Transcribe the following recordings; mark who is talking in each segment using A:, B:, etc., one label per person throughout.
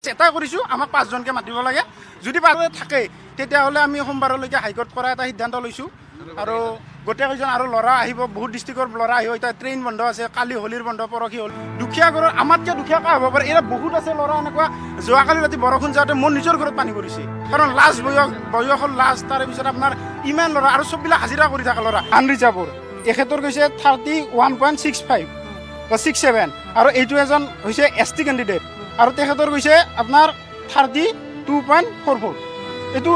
A: চেষ্টা কৰিছোঁ আমাক 5 জনকে মাতিব লাগে যদি 5 থাকে তেতিয়াহ'লে আমি সোমবাৰলৈকে হাইকোৰ্ট কৰা এটা সিদ্ধান্ত লৈছোঁ আৰু গোটেইকেইজন আৰু ল'ৰা আহিব বহুত ডিষ্ট্ৰিক্টৰ ল'ৰা আহিব এতিয়া ট্ৰেইন বন্ধ আছে কালি হোলীৰ বন্ধ পৰহি হ'ল দুখীয়া ঘৰৰ আমাতকৈ দুখীয়া কা হ'ব পাৰে এয়া বহুত আছে ল'ৰা এনেকুৱা যোৱাকালি ৰাতি বৰষুণ যাওঁতে মোৰ নিজৰ ঘৰত পানী পৰিছে কাৰণ লাষ্ট বয়স হ'ল লাষ্ট তাৰে পিছত আপোনাৰ ইমান ল'ৰা আৰু চববিলাক হাজিৰা কৰি থকা ল'ৰা আনৰিজাৰ্ভৰ এখেতৰ গৈছে 31.65 বা 67 আৰু এইটো এজন হৈছে ST কেণ্ডিডেট আৰু তেখেতৰ গৈছে আপোনাৰ 32.44 এইটো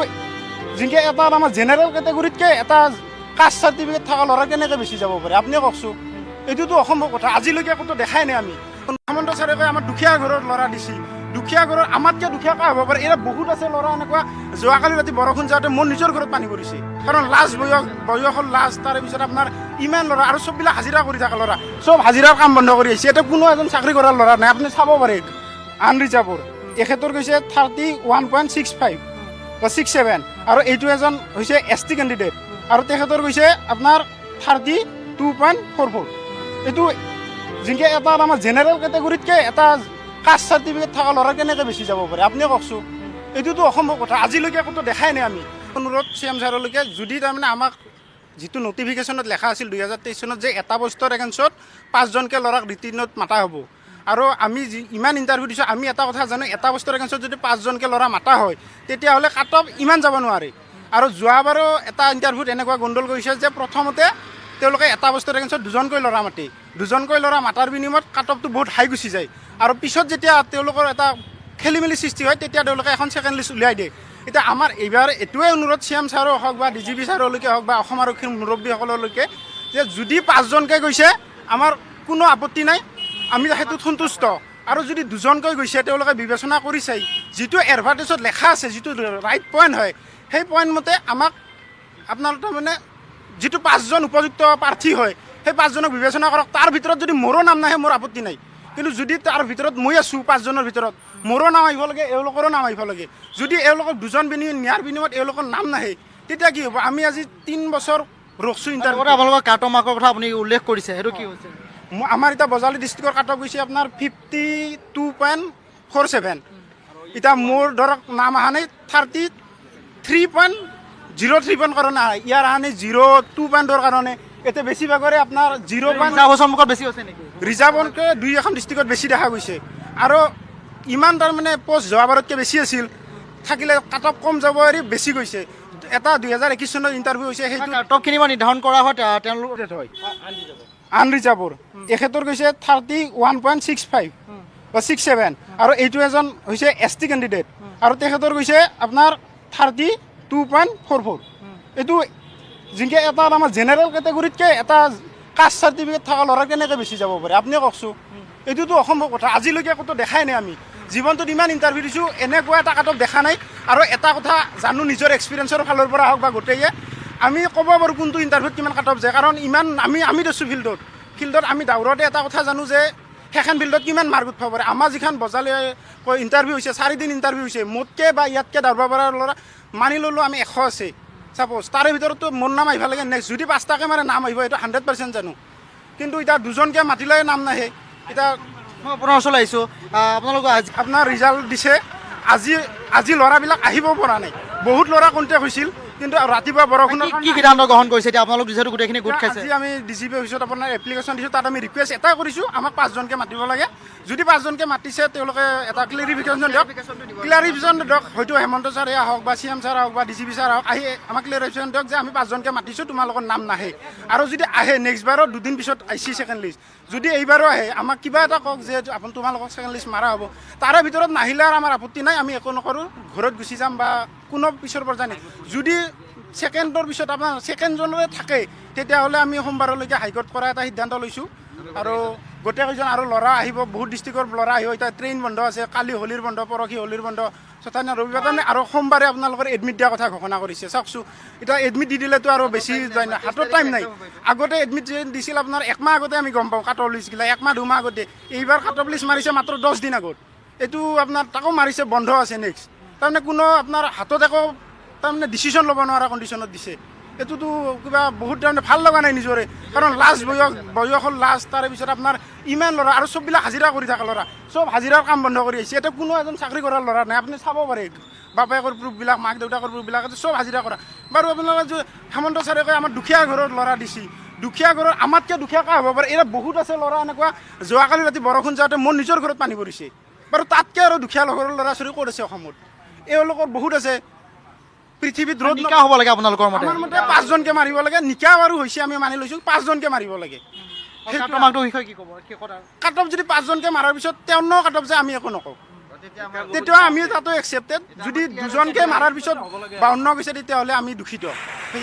A: যিনকে এটা আমাৰ জেনেৰেল কেটেগৰীতকৈ এটা কাষ্ট চাৰ্টিফিকেট থকা ল'ৰা কেনেকৈ বেছি যাব পাৰে আপুনি কওকচোন এইটোতো অসম্ভৱ কথা আজিলৈকে ক'তো দেখাই নাই আমি হেমন্ত ছাৰে কয় আমাৰ দুখীয়া ঘৰৰ ল'ৰা দিছি দুখীয়া ঘৰৰ আমাতকৈ দুখীয়া কা হ'ব পাৰে এয়া বহুত আছে ল'ৰা এনেকুৱা যোৱাকালি ৰাতি বৰষুণ যাওঁতে মোৰ নিজৰ ঘৰত পানী পৰিছে কাৰণ লাষ্ট বয়স হ'ল লাষ্ট তাৰে পিছত আপোনাৰ ইমান ল'ৰা আৰু চববিলাক হাজিৰা কৰি থকা ল'ৰা চব হাজিৰাৰ কাম বন্ধ কৰি আহিছে এতিয়া কোনো এজন চাকৰি কৰাৰ ল'ৰা নাই আপুনি চাব পাৰে আনৰিজাৰ্ভৰ এখেতৰ গৈছে 31.65 বা 67 আৰু এইটো এজন হৈছে ST কেণ্ডিডেট আৰু তেখেতৰ গৈছে আপোনাৰ 32.44 এইটো যিনকে এটা আমাৰ জেনেৰেল কেটেগৰীতকৈ এটা কাষ্ট চাৰ্টিফিকেট থকা ল'ৰা কেনেকৈ বেছি যাব পাৰে আপুনি কওকচোন এইটোতো অসম্ভৱ কথা আজিলৈকে ক'তো দেখাই নাই আমি অনুৰোধ CM ছাৰলৈকে যদি তাৰমানে আমাক যিটো নটিফিকেশ্যনত লেখা আছিল 2023 চনত যে এটা পোষ্টৰ এগেইনষ্টত 5 জনকে ল'ৰাক ৰিটিনত মাতা হ'ব আৰু আমি ইমান ইণ্টাৰভিউ দিছোঁ আমি এটা কথা জানো এটা পোষ্টৰ এগেইনষ্টত যদি 5 জনকে ল'ৰা মাতা হয় তেতিয়াহ'লে কাট অফ ইমান যাব নোৱাৰে আৰু যোৱাবাৰো এটা ইণ্টাৰভিউত এনেকুৱা গণ্ডগোল কৰিছে যে প্ৰথমতে তেওঁলোকে এটা পোষ্টৰ এগেইনষ্টত 2 জনকৈ ল'ৰা মাতে 2 জনকৈ ল'ৰা মাতাৰ বিনিময়ত কাট অফটো বহুত হাই গুচি যায় আৰু পিছত যেতিয়া তেওঁলোকৰ এটা খেলি মেলি সৃষ্টি হয় তেতিয়া তেওঁলোকে এখন ছেকেণ্ড লিষ্ট উলিয়াই দিয়ে এতিয়া আমাৰ এইবাৰ এইটোৱে অনুৰোধ CM ছাৰো হওক বা DGP ছাৰলৈকে হওক বা অসম আৰক্ষীৰ মুৰব্বীসকললৈকে যে যদি 5 জনকৈ গৈছে আমাৰ কোনো আপত্তি নাই আমি সেইটোত সন্তুষ্ট আৰু যদি 2 জনকৈ গৈছে তেওঁলোকে বিবেচনা কৰি চাই যিটো এডভাৰটাইজত লেখা আছে যিটো ৰাইট পইণ্ট হয় সেই পইণ্ট মতে আমাক আপোনাৰ তাৰমানে যিটো 5 জন উপযুক্ত প্ৰাৰ্থী হয় সেই 5 জনক বিবেচনা কৰক তাৰ ভিতৰত যদি মোৰো নাম নাহে মোৰ আপত্তি নাই কিন্তু যদি তাৰ ভিতৰত মই আছোঁ 5 জনৰ ভিতৰত মোৰো নাম আহিব লাগে এওঁলোকৰো নাম আহিব লাগে যদি এওঁলোকক 2 জন নিয়াৰ বিনিময়ত এওঁলোকৰ নাম নাহে তেতিয়া কি হ'ব আমি আজি 3 বছৰ ৰখছোঁ ইণ্টাৰভিউ
B: আপোনালোকৰ কাট অফ মাৰ্কৰ কথা আপুনি উল্লেখ কৰিছে সেইটো কি হৈছে
A: আমাৰ এতিয়া বজালী ডিষ্ট্ৰিক্টৰ কাট অফ গৈছে আপোনাৰ 52.47 এতিয়া মোৰ ধৰক নাম অহা নাই 33.03 কাৰণে আহে ইয়াৰ অহা নাই 02 কাৰণে এতিয়া বেছিভাগৰে আপোনাৰ
B: 0.9 বেছি হৈছে নেকি
A: ৰিজাৰ্ভতকৈ 2-এখন ডিষ্ট্ৰিক্টত বেছি দেখা গৈছে আৰু ইমান তাৰমানে পষ্ট যোৱাবাৰতকৈ বেছি আছিল থাকিলে কাট অফ কম যাব এৰি বেছি গৈছে এটা 2021 চনত ইণ্টাৰভিউ হৈছে সেইটো
B: কাট অফখিনি নিৰ্ধাৰণ কৰা হয় তেওঁলোক
A: হয় আনৰিজাৰ্ভৰ এখেতৰ গৈছে 31.65 বা 67 আৰু এইটো এজন হৈছে ST কেণ্ডিডেট আৰু তেখেতৰ গৈছে আপোনাৰ 32.44 এইটো যিনকে এটা আমাৰ জেনেৰেল কেটেগৰীতকৈ এটা কাষ্ট চাৰ্টিফিকেট থকা ল'ৰা কেনেকৈ বেছি যাব পাৰে আপুনি কওকচোন এইটোতো অসম্ভৱ কথা আজিলৈকে ক'তো দেখাই নাই আমি জীৱনটোত ইমান ইণ্টাৰভিউ দিছোঁ এনেকুৱা এটা কাট অফ দেখা নাই আৰু এটা কথা জানো নিজৰ এক্সপিৰিয়েঞ্চৰ ফালৰ পৰা হওক বা গোটেইয়ে আমি ক'ব পাৰোঁ কোনটো ইণ্টাৰভিউত কিমান কাট অফ যায় কাৰণ ইমান আমি দিছোঁ ফিল্ডত আমি দাউৰতে এটা কথা জানো যে সেইখন ফিল্ডত কিমান মাৰ্ক উঠাব পাৰে আমাৰ যিখন বজালী ইণ্টাৰভিউ হৈছে 4 দিন ইণ্টাৰভিউ হৈছে মোতকৈ বা ইয়াতকৈ দাউৰিব পৰা ল'ৰা মানি ল'লোঁ আমি 100 আছে চাপ'জ তাৰে ভিতৰতো মোৰ নাম আহিব লাগে নেক্সট যদি 5টাকৈ মানে নাম আহিব এইটো 100% জানো কিন্তু এতিয়া 2 জনকৈ মাতিলে নাম নাহে এতিয়া
B: মই আপোনাৰ ওচৰলৈ আহিছোঁ আপোনালোকৰ আজি
A: আপোনাৰ ৰিজাল্ট দিছে আজি ল'ৰাবিলাক আহিব পৰা নাই বহুত ল'ৰা কণ্টেক্ট হৈছিল কিন্তু ৰাতিপুৱা বৰষুণৰ
B: কি সিদ্ধান্ত গ্ৰহণ কৰিছে এতিয়া আপোনালোক যিহেতু গোটেইখিনি গোট খাইছে
A: আজি আমি DGP অফিচত আপোনাৰ এপ্লিকেশ্যন দিছোঁ তাত আমি ৰিকুৱেষ্ট এটা কৰিছোঁ আমাক 5 জনকৈ মাতিব লাগে যদি 5 জনকৈ মাতিছে তেওঁলোকে এটা ক্লেৰিফিকেশ্যন দিয়ক হয়তো হেমন্ত ছাৰে হওক বা CM ছাৰ হওক বা DGP ছাৰ হওক আহি আমাক ক্লেৰিফিকেশ্যন দিয়ক যে আমি 5 জনকৈ মাতিছোঁ তোমালোকৰ নাম নাহে আৰু যদি আহে নেক্সট বাৰৰ 2 দিন পিছত আহিছে ছেকেণ্ড লিষ্ট যদি এইবাৰো আহে আমাক কিবা এটা কওক যে তোমালোকক ছেকেণ্ড লিষ্ট মাৰা হ'ব তাৰে ভিতৰত নাহিলে আৰু আমাৰ আপত্তি নাই আমি একো নকৰোঁ ঘৰত গুচি যাম বা কোনো পিছৰ পৰ্যায় নাই যদি ছেকেণ্ডৰ পিছত আপোনাৰ ছেকেণ্ডজনলৈ থাকে তেতিয়াহ'লে আমি সোমবাৰলৈকে হাইকোৰ্ট কৰা এটা সিদ্ধান্ত লৈছোঁ আৰু গোটেইকেইজন আৰু ল'ৰা আহিব বহুত ডিষ্ট্ৰিক্টৰ ল'ৰা আহিব এতিয়া ট্ৰেইন বন্ধ আছে কালি হোলীৰ বন্ধ পৰহি হোলীৰ বন্ধ চতানী ৰবিবাৰ তাৰমানে আৰু সোমবাৰে আপোনালোকৰ এডমিট দিয়াৰ কথা ঘোষণা কৰিছে চাওকচোন এতিয়া এডমিট দি দিলেতো আৰু বেছি যায় না হাতত টাইম নাই আগতে এডমিট দিছিল আপোনাৰ 1 মাহ আগতে আমি গম পাওঁ কাট অফ লিষ্টগিলা 1 মাহ 2 মাহ আগতে এইবাৰ কাট অফ লিষ্ট মাৰিছে মাত্ৰ 10 দিন আগত এইটো আপোনাৰ তাকো মাৰিছে বন্ধ আছে নেক্সট তাৰমানে কোনো আপোনাৰ হাতত একো তাৰমানে ডিচিশ্যন ল'ব নোৱাৰা কণ্ডিশ্যনত দিছে এইটোতো কিবা বহুত তাৰমানে ভাল লগা নাই নিজৰে কাৰণ লাজ বয়সৰ লাজ তাৰে পিছত আপোনাৰ ইমান ল'ৰা আৰু চববিলাক হাজিৰা কৰি থকা ল'ৰা চব হাজিৰাৰ কাম বন্ধ কৰি আহিছে এতিয়া কোনো এজন চাকৰি কৰাৰ ল'ৰা নাই আপুনি চাব পাৰে বাপেকৰ প্ৰুফবিলাক মাক দেউতাকৰ প্ৰুফবিলাক চব হাজিৰা কৰা বাৰু আপোনালোকে হেমন্ত ছাৰে কয় আমাৰ দুখীয়া ঘৰৰ ল'ৰা দিছে দুখীয়া ঘৰৰ আমাতকৈ দুখীয়া কা হ'ব পাৰে এতিয়া বহুত আছে ল'ৰা এনেকুৱা যোৱাকালি ৰাতি বৰষুণ যাওঁতে মোৰ নিজৰ ঘৰত পানী পৰিছে বাৰু তাতকৈ আৰু দুখীয়া ঘৰৰ ল'ৰা ছোৱালী ক'ত আছে অসমত এওঁলোকৰ বহুত আছে পৃথিৱীত ৰ'দ
B: নিকা হ'ব লাগে আপোনালোকৰ মতে
A: আমাৰ মতে 5জনকে মাৰিব লাগে নিকা বাৰু হৈছে আমি মানি লৈছোঁ 5জনকে মাৰিব লাগে
B: কাটমাকটোৰ বিষয়ে কি ক'ব
A: কাট অফ যদি 5জনকে মাৰাৰ পিছত তেওঁৰ কাট অফ যায় আমি একো নকওঁ তেতিয়া আমি তাতো একচেপ্টেড যদি 2জনকে মাৰাৰ পিছত 52 গৈছে তেতিয়াহ'লে আমি দুখিত